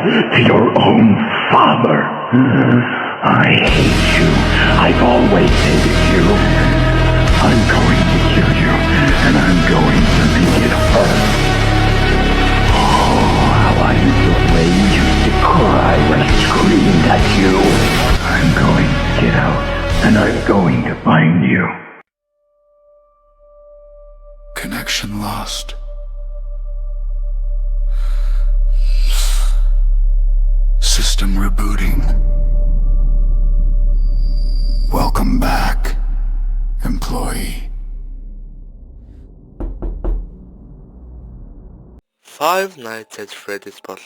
to your own father. I hate you. I've always hated you. I'm going to kill you, and I'm going to make it hurt. Oh, how I used the way you used to cry when I screamed at you. I'm going to get out, and I'm going to find you. Connection lost. System rebooting. Welcome back, employee. Five Nights at Freddy's бол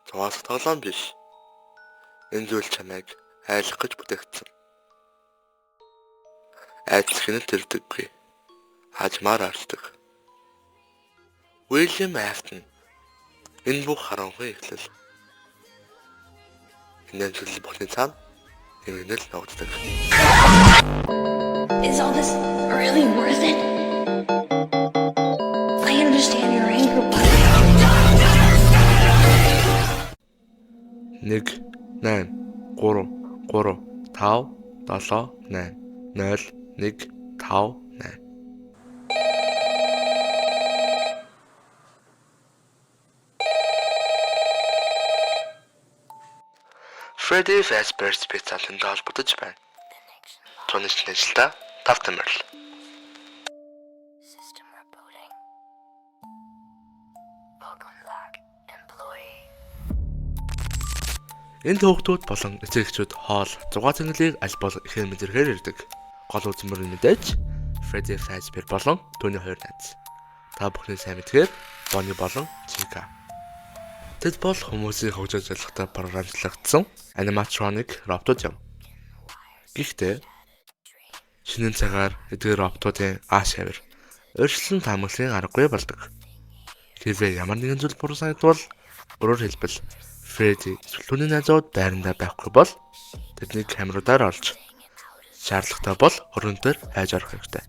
зугаас тоглоом биш. Энэ зүйл чамайг айлах гэж бүтээгдсэн. Айдас хинэт төрдөггүй. Хажмаар арчдаг. William Afton энэ бүх харанхуй эхлэл. Энэ зүйл бүхний цаана нэмэгнэл ногддог. Is all this really worth it? I understand your anger, but... 1 8 3 3 5 7 8 0 1 5 8 Freddy Fazbear's Pizza-ын холбогдож байна. Түүний нэшлэлтэй 5 тэмэрл. System rebooting. Welcome back, employee. Энд хүүхдүүд болон эцэгчүүд хоол, зугаа цэнгэлийг аль бол ихээр мэдрэхээр ирдэг. Гол үзмэр нь мэдээж Freddy Fazbear болон түүний хоёр найз. Та бүхний сайн мэдгээр Bonnie болон Chica. Тэд бол хүмүүсийн хөгжиж ажиллахдаа програмчлагдсан аниматроник роботууд юм. Гэхдээ шинэн цагаар эдгээр роботуудын ааш авир өөрчлөлт таамаглалын аргагүй болдог. Хэрвээ ямар нэгэн зүйл буруу санагдвал өөрөөр хэлбэл Freddy төлөвлөний найзууд байрандаа байхгүй бол тэднийг камеруудаар олж шаардлагатай бол өргөн дээр хайж орох хэрэгтэй.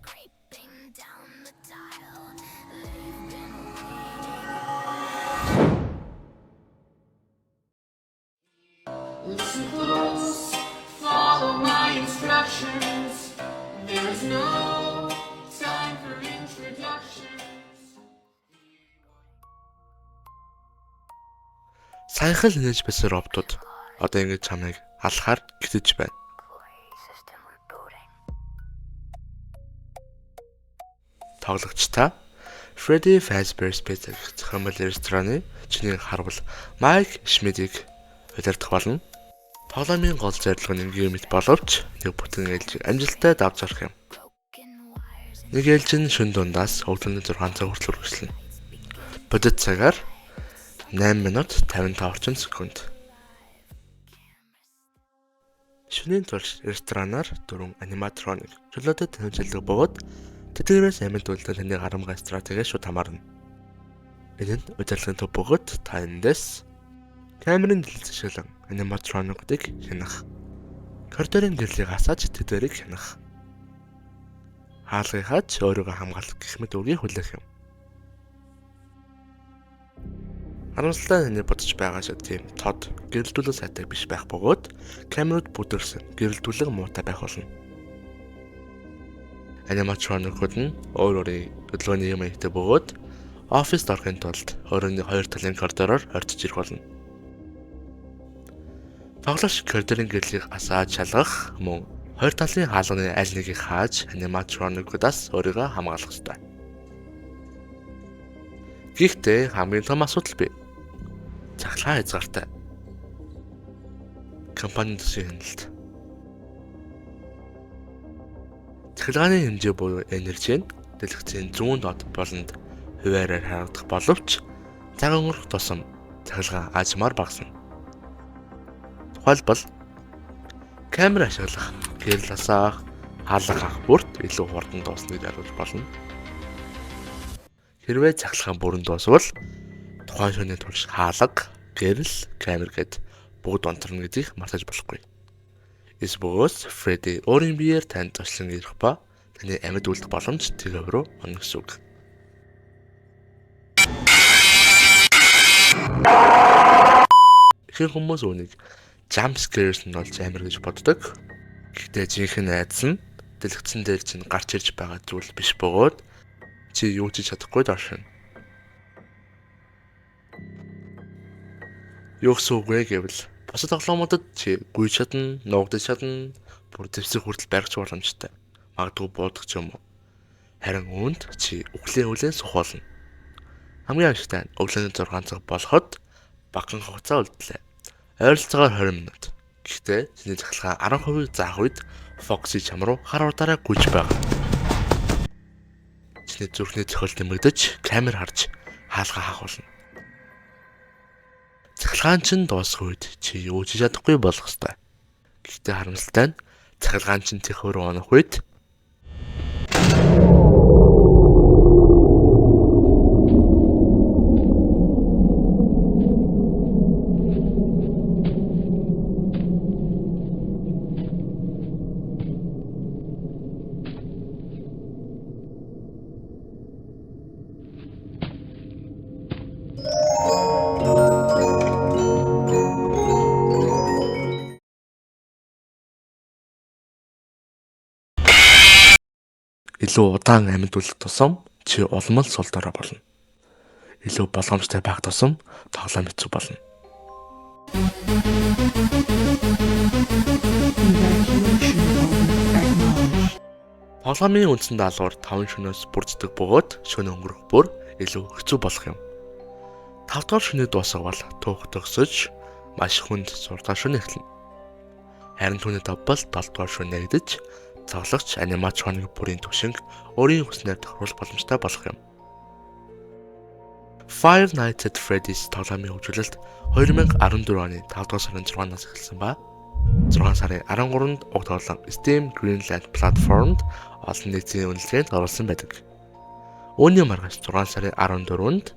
Listen close, follow my instructions. There is no time for introductions. Саяхан нээж байсан роботууд одоо ингэж чамайг алхахаар гитэж байна. System rebooting. Тоглогчдаа Freddy Fazbear's Pizza зохиомжтой рестораны чиний харвал Майк Шмидийг удирдах болно. Тоглоомын гол зорилго нь геймит боловч нэг бүтэн ээлжийг амжилттай давж орох юм. Нэг ээлж нь шөнө дундаас өглөөний 6 цаг хүртэл үргэлжлэнэ. Бодит цагаар 8 минут 55 орчим секунд. Шөнийн турш ресторанаар 4 аниматроник чөлөөтэй тэмцэлдэг бөгөөд тэдгээрээс амьд үйлдэл таны харамгай стратеги шууд хамаарна. Энэ нь удирдлагын төв бөгөөд та эндээс камерын дэлгэцшилэн аниматроникуудыг хянах. Коридорын гэрлийг хасааж тэдгээрийг хянах. Хаалгыг хааж өөрийгөө хамгаалах гэх мэт үргийг хүлээх юм. Харамсалтай нь бодож байгаа шиг тийм тод гэрэлтүүлэг сайтай биш байх бөгөөд камерууд бүдэрсэн гэрэлтүүлэг муутай байх болно. Аниматроникууд нь өөр өөрийн хөдөлгөөний юм ихтэй бөгөөд оффист орохын тулд өөрөний хоёр талын коридороор орж ирэх болно. Тоглогч коридорын гэрлийг асааж шалгах мөн хоёр талын хаалганы аль нэгийг хааж аниматроникуудаас өөрийгөө хамгаалах ёстой. Гэхдээ хамгийн том асуудал бий. Цаглаа хязгаартай. Компанийн төсвийн хяналт. Цахилгааны хэмжээ буюу энержи нь дэлгэцийн 100 дот болонд хуваараар харагдах боловч цаг өнгөрөх тусам цахилгаан аажмаар багасна. Тухайлбал камер ашиглах, гэрэл асаах, хаалга авах бүрт илүү хурдан дуусна гэж ойлгож болно. Хэрвээ цахилгаан бүрэн дуусвал тухайн шөнийн турш хаалга, гэрэл, камер гэд бүгд онцорно гэдгийг мартаж болохгүй. Эсбөгөөс Freddy өөрийн биеэр танд туслан ирэх ба таны амьд үлдэх боломж тэр рүү онно гэсэн үг. Ихэнх хүмүүс үүнийг jump scares нь болж амар гэж боддог. Гэхдээ жинхэнэ айдас нь дэлгэцэн дээр чинь гарч ирж байгаа зүйл биш бөгөөд чи юу ч чадахгүй доршин. Юу гэсэн үг вэ гэвэл бусад тоглоомуудад чи гүйж чадна, нуугдаж чадна, бүр дэвсэг хүртэл барьж боломжтой. Магадгүй буудаг ч юм уу. Харин үүнд чи өглөө суух болно. Хамгийн ашигтай нь өглөөний 6 цаг болоход багахан хугацаа үлдлээ. Ойролцоогоор 20 минут. Гэхдээ чиний захилгаа 10% заах үед Foxy чам руу хар удаараа гүйж байгаа. Чиний зүрхний цохол нэмэгдэж, камер харж хаалгаа хаах болно. Цахилгаан чинь дуусах үед чи юу ч чадахгүй болох ёстой. Гэхдээ харамсалтай нь цахилгаан чинь тэхөөр унах үед илүү удаан амьд үлдэх тусам чи улмал сул дорой болно. Илүү болгоомжтой байх тусам тоглоом хэцүү болно. Тоглоомын үндсэн даалгавар 5 шөнөөс бүрддэг бөгөөд шөнө өнгөрөх бүр илүү хэцүү болох юм. 5 дахь шөнө дуусгавал түүх төгсөж маш хүнд 6 дахь шөнө эхэлнэ. Харин түүний давбал 7 дахь шөнө нэгдэж цоглогч анимацийн бүрийн түвшинг өөрийн хүснээр тохируулах боломжтой болох юм. Five Nights at Freddy's тоглоомын хөгжүүлэлт 2014 оны 5 дугаар сарын 6-наас эхэлсэн ба 6 сарын 13-нд уг тоглоом Steam Greenlight платформд олон нийтийн үнэлгээнд оруулсан байдаг. Үүний маргааш 6 сарын 14-нд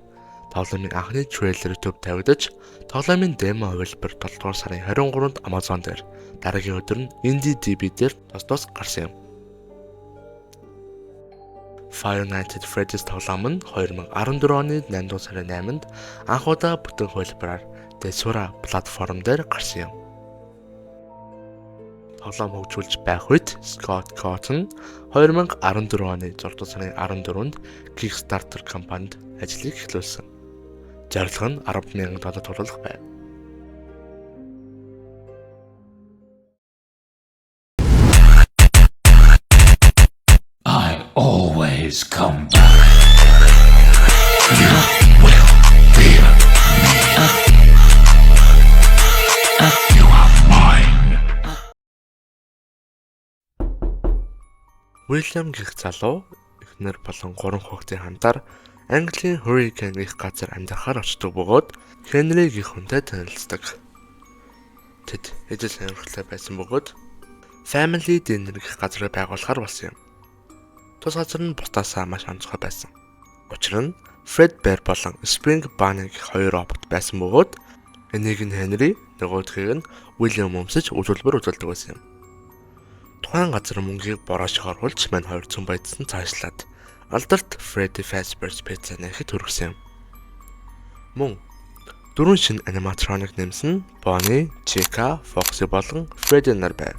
тоглоомын анхны трейлер YouTube тавигдаж, тоглоомын демо хувилбар 7 дугаар сарын 23-нд Amazon дээр, дараагийн өдөр нь IndieDB дээр тос гарсан юм. Five Nights at Freddy's тоглоом нь 2014 оны 8 дугаар сарын 8-нд анх удаа бүтэн хувилбараар Desura платформ дээр гарсан юм. Тоглоом хөгжүүлж байх үед Scott Cawthon 2014 оны 6 дугаар сарын 14-нд Kickstarter компанид ажлыг эхлүүлсэн. Зорилго нь $10,000 тулах байв. I always come back. You will fear me. You are mine. William гэх залуу эхнэр болон 3 хүүхдийн хамтаар Английн Hurricane их газар амьдрахаар очдог бөгөөд Henry гэх хүнтэй танилцдаг. Тэд ижил сонирхолтой байсан бөгөөд Family Dinner гэх газрыг байгуулахаар болсон юм. Тус газар нь бусдаасаа маш онцгой байсан. Учир нь Fred Bear болон Spring Bunny гэх хоёр робот байсан бөгөөд энийг нь Henry, нөгөөдгийг нь William өмсөж үйлдвэр үзүүлдэг байсан юм. Тухайн газар мөнгийг бороошиг оруулж мань хоёр зүүн байдсан цаашлаад алдарт Freddy Fazbear's Pizza нэхэд хүргэсэн юм. Мөн дөрвөн шинэ аниматроник нэмсэн Bonnie, Chica, Foxy болон Freddy нар байв.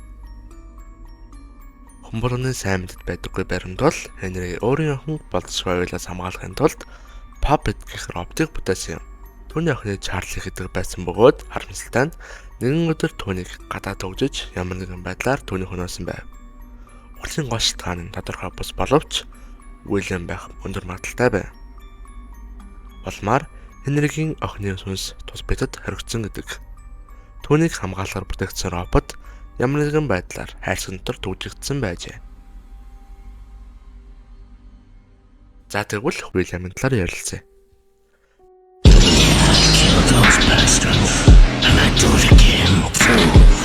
Хүмүүрний сайн мэдэд байдаггүй баримт бол Henry өөрийн охин боловсруулалтаас хамгаалахын тулд Puppet гэх роботыг бүтээсэн юм. Түүний охины Charlie гэдэг байсан бөгөөд харамсалтай нь нэгэн өдөр түүнийг гадаад өгжиж ямар нэгэн байдлаар түүний хөнөөсөн байв. Өхлийн гол шалтгаан нь тодорхой бус боловч William байх өндөр магадaltaй байв. Улмаар Henry-гийн охины сүнс тус бидэд хоригдсон гэдэг. Түүнийг хамгаалахаар бүтээгдсэн робот ямар нэгэн байдлаар хайрцаг дотор төвжигдсэн байжээ. За тэгвэл William-ийн талаар ярилцъя. Those bastards, and I do it again too.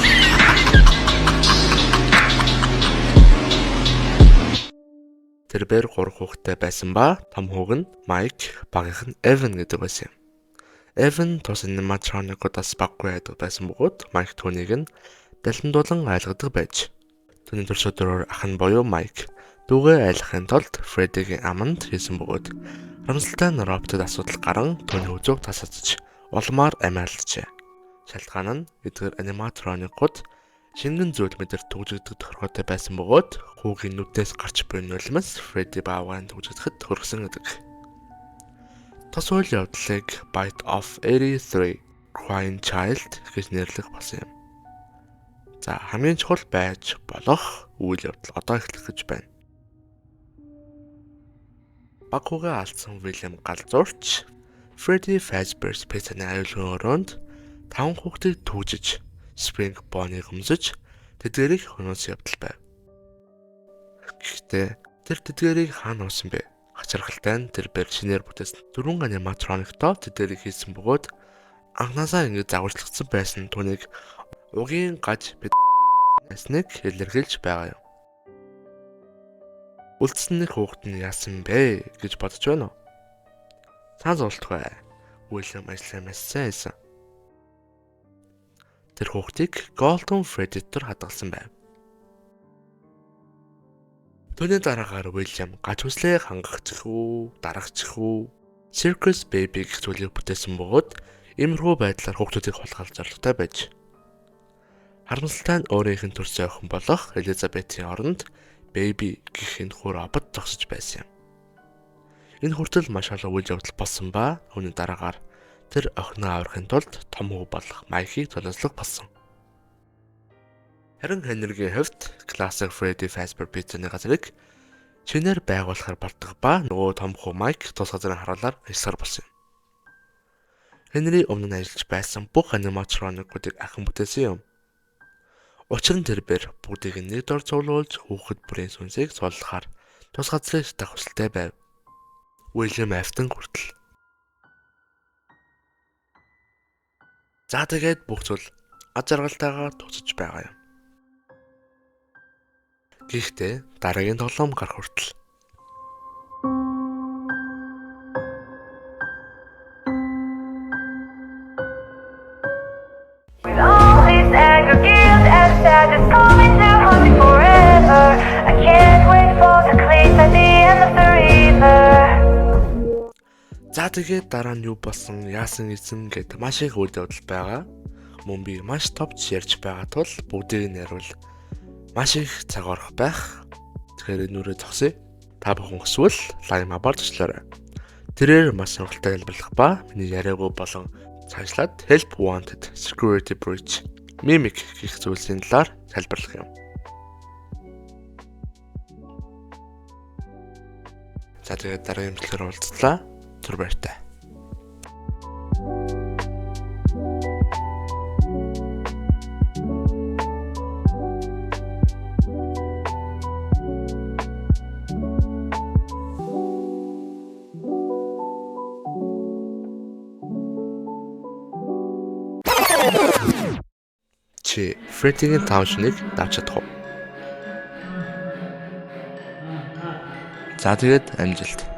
Тэрээр 3 хүүхэдтэй байсан ба том хүүг нь Mike, багийнх нь Evan гэдэг байсан юм. Evan тус аниматроникуудаас баггүй байдаг байсан бөгөөд Mike түүнийг нь даландуулан айлгадаг байж. Түүний төрсөдрөөр ах нь буюу Mike дүүгээ айлгахын тулд Freddy-гийн аманд хийсэн бөгөөд харамсалтай нь роботод асуудал гарan түүний үзүүг тасалж улмаар амиалджээ. Шалтгаан нь эдгээр аниматроникууд шингэн зүйл мэдэр төгжигдэх тохиолдолтой байсан бөгөөд хүүгийн нүдээс гарч буй нулимс Фредди баавгайн төгжигдэхэд хүргэсэн гэдэг. Тус үйл явдлыг Bite of 83 Crying Child гэж нэрлэх болсон юм. За хамгийн чухал байж болох үйл явдал одоо эхлэх гэж байна. Баг хүүгээ алдсан Уильям галзуурч Freddy Fazbear's Pizza-ны аюулгүй өрөөнд 5 хүүхдийг түүжиж Spring Bonnie хөмсөж тэдгэрийг хөнөөс явдал байв. Гэхдээ тэр тэдгэрийг хаана унсан бэ? Хачирхалтай нь тэр бэр шинээр бүтээсэн 4 аниматрониктой тэдгэрийг хийсэн бөгөөд анхнаасаа ингэ загварчлагдсан байсан түүнийг угийн гаж бидсныг илэрхийлж байгаа юм. Үлдсэн нэг хүүхэд нь яасан бэ гэж бодож байна уу? Цаан зултгүй. Уильям ажлаа маш сайн хийсэн. Тэр хүүхдийг Golden Freddy дээр хадгалсан байв. Түүний дараагаар Уильям гаж хүслээ хангахчих уу, дарагчих уу, Circus Baby гэх зүйлийг бүтээсэн бөгөөд иймэрхүү байдлаар хүүхдүүдийг хулгайлж зорилготой байж. Харамсалтай нь өөрийнх нь төрсөн охин болох Элизабетийн оронд Baby гэх энэхүү робот зогсож байсан юм. Энэ хүртэл маш олон үйл явдал болсон ба үүний дараагаар тэр охиноо аврахын тулд том хүү болох Майкийг золиослох болсон. Харин Henry-гийн хувьд Classic Freddy Fazbear Pizza-ны газрыг шинээр байгуулахаар бардах ба нөгөө том хүү Майк тус газрын харуулаар ажилласаар болсон юм. Henry өмнө нь ажиллаж байсан бүх аниматроникуудыг ахин бүтээсэн юм. Учир нь тэр бэр бүгдийг нэг дор цуглуулж хүүхэд бүрийн сүнсийг суулгахаар тус газрыг татах хүсэлтэй байв. Уильям Афтон хүртэл. За тэгээд бүх зүйл аж аргалтайгаар тусаж байгаа юм. Гэхдээ дараагийн тоглоом гарах хүртэл With all this anger, guilt, and sadness coming to haunt me forever, I can't wait for the clean by the end of the river. За тэгээд дараа нь юу болсон, яасан гэсэн гэд маш их үйл явдал байгаа. Мөн би маш товч ярьж байгаа тул бүгдийг нь яривал маш их цаг орох байх. Тэгэхээр нүрээ зогсъё. Та бүхэн эсвэл лайма болжлоорой. Тэрээр маш сонирхолтой хэлбэрлэх ба миний яриаггүй болон цаашлаад Help Wanted, Security Breach, Mimic гэх зүйлсийн талаар тайлбарлах юм. За тэгээд дараагийн бичлэгээр уулзлаа. Түр баяртай. Чи Freddy-гийн тауншныг давж чадах уу? За тэгээд амжилт.